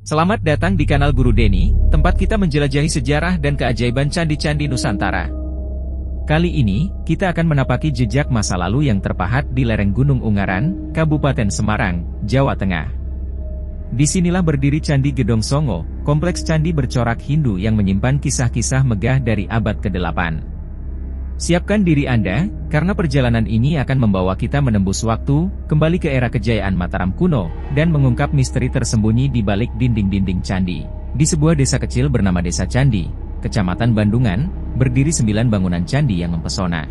Selamat datang di kanal Guru Denny, tempat kita menjelajahi sejarah dan keajaiban candi-candi Nusantara. Kali ini, kita akan menapaki jejak masa lalu yang terpahat di lereng Gunung Ungaran, Kabupaten Semarang, Jawa Tengah. Disinilah berdiri Candi Gedong Songo, kompleks candi bercorak Hindu yang menyimpan kisah-kisah megah dari abad ke-8. Siapkan diri Anda, karena perjalanan ini akan membawa kita menembus waktu, kembali ke era kejayaan Mataram kuno, dan mengungkap misteri tersembunyi di balik dinding-dinding candi. Di sebuah desa kecil bernama Desa Candi, Kecamatan Bandungan, berdiri 9 bangunan candi yang mempesona.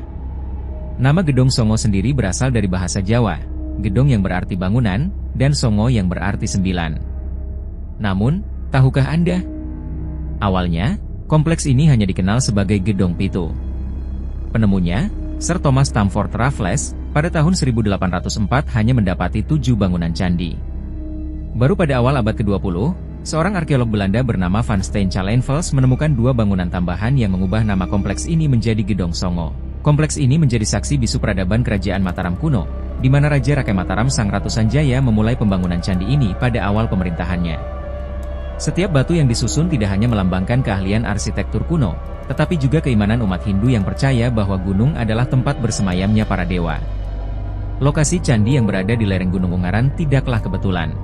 Nama Gedong Songo sendiri berasal dari bahasa Jawa, gedong yang berarti bangunan, dan songo yang berarti 9. Namun, tahukah Anda? Awalnya, kompleks ini hanya dikenal sebagai Gedong Pitu. Penemunya, Sir Thomas Stamford Raffles, pada tahun 1804 hanya mendapati 7 bangunan candi. Baru pada awal abad ke-20, seorang arkeolog Belanda bernama Van Steen Chalenfels menemukan 2 bangunan tambahan yang mengubah nama kompleks ini menjadi Gedong Songo. Kompleks ini menjadi saksi bisu peradaban kerajaan Mataram kuno, di mana Raja Rakai Mataram Sang Ratu Sanjaya memulai pembangunan candi ini pada awal pemerintahannya. Setiap batu yang disusun tidak hanya melambangkan keahlian arsitektur kuno, tetapi juga keimanan umat Hindu yang percaya bahwa gunung adalah tempat bersemayamnya para dewa. Lokasi candi yang berada di lereng Gunung Ungaran tidaklah kebetulan.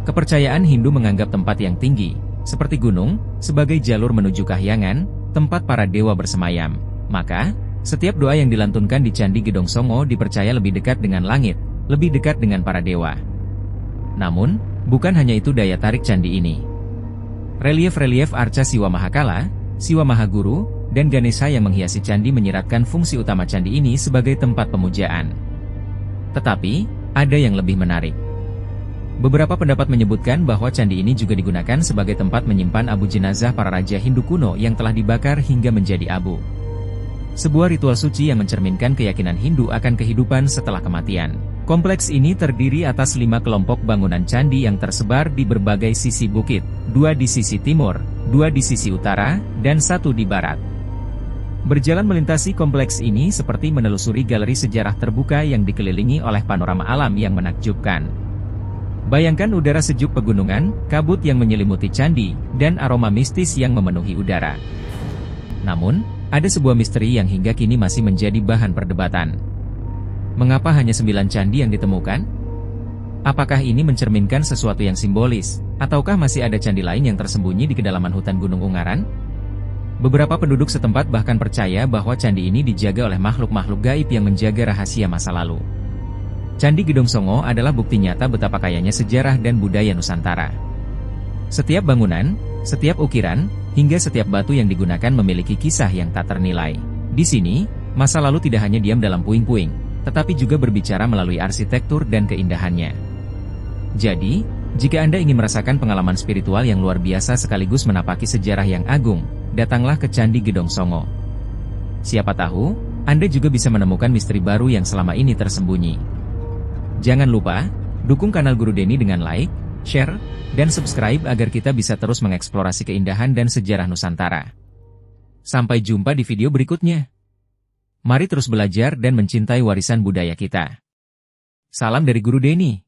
Kepercayaan Hindu menganggap tempat yang tinggi, seperti gunung, sebagai jalur menuju kahyangan, tempat para dewa bersemayam. Maka, setiap doa yang dilantunkan di Candi Gedong Songo dipercaya lebih dekat dengan langit, lebih dekat dengan para dewa. Namun, bukan hanya itu daya tarik candi ini. Relief-relief arca Siwa Mahakala, Siwa Mahaguru, dan Ganesha yang menghiasi candi menyiratkan fungsi utama candi ini sebagai tempat pemujaan. Tetapi, ada yang lebih menarik. Beberapa pendapat menyebutkan bahwa candi ini juga digunakan sebagai tempat menyimpan abu jenazah para raja Hindu kuno yang telah dibakar hingga menjadi abu. Sebuah ritual suci yang mencerminkan keyakinan Hindu akan kehidupan setelah kematian. Kompleks ini terdiri atas 5 kelompok bangunan candi yang tersebar di berbagai sisi bukit, 2 di sisi timur, 2 di sisi utara, dan 1 di barat. Berjalan melintasi kompleks ini seperti menelusuri galeri sejarah terbuka yang dikelilingi oleh panorama alam yang menakjubkan. Bayangkan udara sejuk pegunungan, kabut yang menyelimuti candi, dan aroma mistis yang memenuhi udara. Namun, ada sebuah misteri yang hingga kini masih menjadi bahan perdebatan. Mengapa hanya 9 candi yang ditemukan? Apakah ini mencerminkan sesuatu yang simbolis, ataukah masih ada candi lain yang tersembunyi di kedalaman hutan Gunung Ungaran? Beberapa penduduk setempat bahkan percaya bahwa candi ini dijaga oleh makhluk-makhluk gaib yang menjaga rahasia masa lalu. Candi Gedong Songo adalah bukti nyata betapa kayanya sejarah dan budaya Nusantara. Setiap bangunan, setiap ukiran, hingga setiap batu yang digunakan memiliki kisah yang tak ternilai. Di sini, masa lalu tidak hanya diam dalam puing-puing, tetapi juga berbicara melalui arsitektur dan keindahannya. Jadi, jika Anda ingin merasakan pengalaman spiritual yang luar biasa sekaligus menapaki sejarah yang agung, datanglah ke Candi Gedong Songo. Siapa tahu, Anda juga bisa menemukan misteri baru yang selama ini tersembunyi. Jangan lupa, dukung kanal Guru Denny dengan like, share, dan subscribe agar kita bisa terus mengeksplorasi keindahan dan sejarah Nusantara. Sampai jumpa di video berikutnya. Mari terus belajar dan mencintai warisan budaya kita. Salam dari Guru Denny.